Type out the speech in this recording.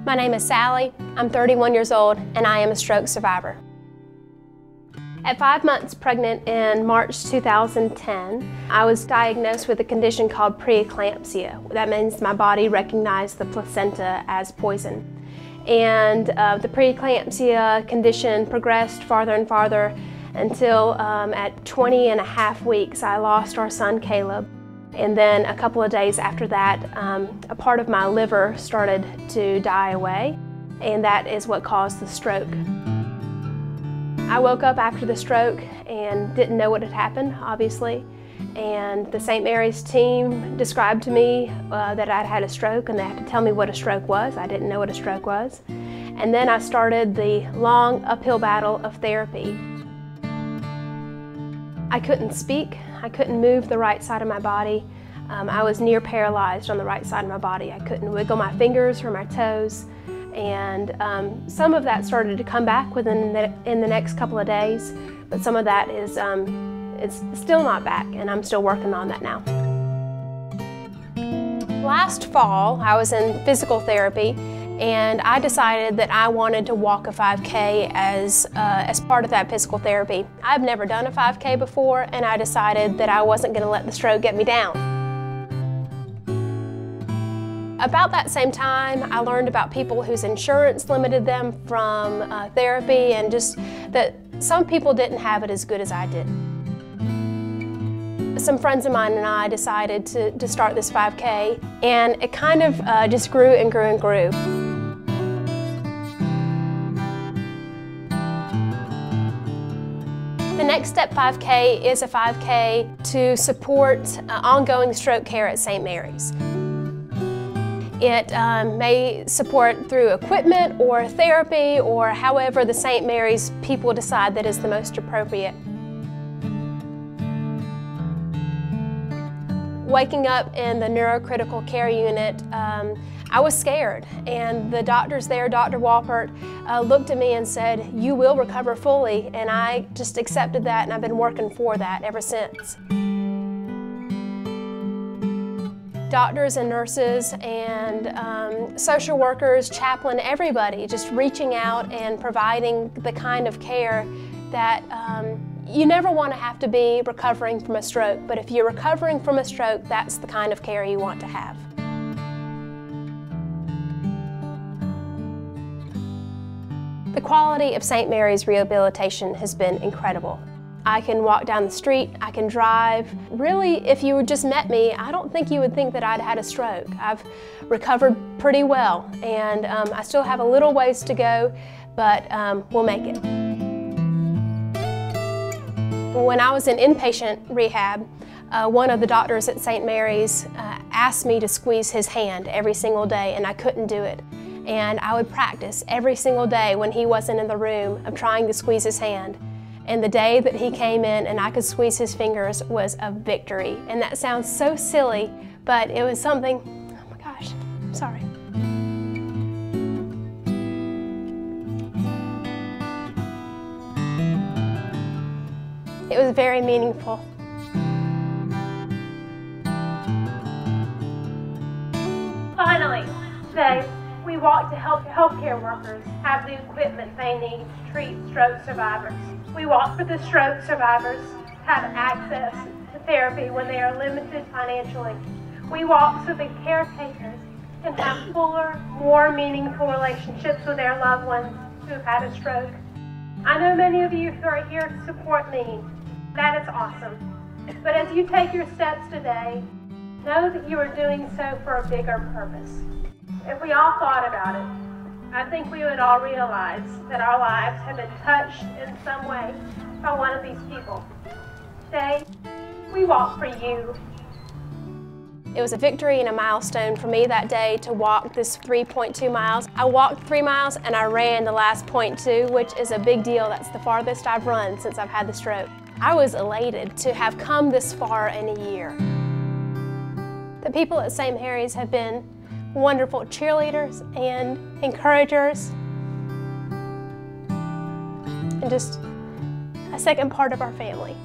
My name is Sally, I'm 31 years old, and I am a stroke survivor. At 5 months pregnant in March 2010, I was diagnosed with a condition called preeclampsia. That means my body recognized the placenta as poison. And the preeclampsia condition progressed farther and farther until at 20 and a half weeks I lost our son Caleb. And then a couple of days after that, a part of my liver started to die away, and that is what caused the stroke. I woke up after the stroke and didn't know what had happened, obviously, and the St. Mary's team described to me that I'd had a stroke, and they had to tell me what a stroke was. I didn't know what a stroke was. And then I started the long uphill battle of therapy. I couldn't speak, I couldn't move the right side of my body. I was near paralyzed on the right side of my body. I couldn't wiggle my fingers or my toes. And some of that started to come back in the next couple of days, but some of that is it's still not back, and I'm still working on that now. Last fall, I was in physical therapy, and I decided that I wanted to walk a 5K as part of that physical therapy. I've never done a 5K before, and I decided that I wasn't going to let the stroke get me down. About that same time, I learned about people whose insurance limited them from therapy, and just that some people didn't have it as good as I did. Some friends of mine and I decided to start this 5K, and it kind of just grew and grew and grew. The Next Step 5K is a 5K to support ongoing stroke care at St. Mary's. It may support through equipment or therapy, or however the St. Mary's people decide that is the most appropriate. Waking up in the neurocritical care unit, I was scared, and the doctors there, Dr. Walpert, looked at me and said, "You will recover fully," and I just accepted that, and I've been working for that ever since. Doctors and nurses and social workers, chaplain, everybody just reaching out and providing the kind of care that you never want to have to be recovering from a stroke, but if you're recovering from a stroke, that's the kind of care you want to have. The quality of St. Mary's rehabilitation has been incredible. I can walk down the street, I can drive. Really, if you just met me, I don't think you would think that I'd had a stroke. I've recovered pretty well, and I still have a little ways to go, but we'll make it. When I was in inpatient rehab, one of the doctors at St. Mary's asked me to squeeze his hand every single day, and I couldn't do it. And I would practice every single day when he wasn't in the room of trying to squeeze his hand. And the day that he came in and I could squeeze his fingers was a victory. And that sounds so silly, but it was something, oh my gosh, I'm sorry. It was very meaningful. Finally, today, we walk to help healthcare workers have the equipment they need to treat stroke survivors. We walk for the stroke survivors to have access to therapy when they are limited financially. We walk so the caretakers can have fuller, more meaningful relationships with their loved ones who have had a stroke. I know many of you who are here to support me. That is awesome. But as you take your steps today, know that you are doing so for a bigger purpose. If we all thought about it, I think we would all realize that our lives have been touched in some way by one of these people. Today, we walk for you. It was a victory and a milestone for me that day to walk this 3.2 miles. I walked 3 miles and I ran the last 0.2, which is a big deal. That's the farthest I've run since I've had the stroke. I was elated to have come this far in a year. The people at St. Mary's have been wonderful cheerleaders and encouragers, and just a second part of our family.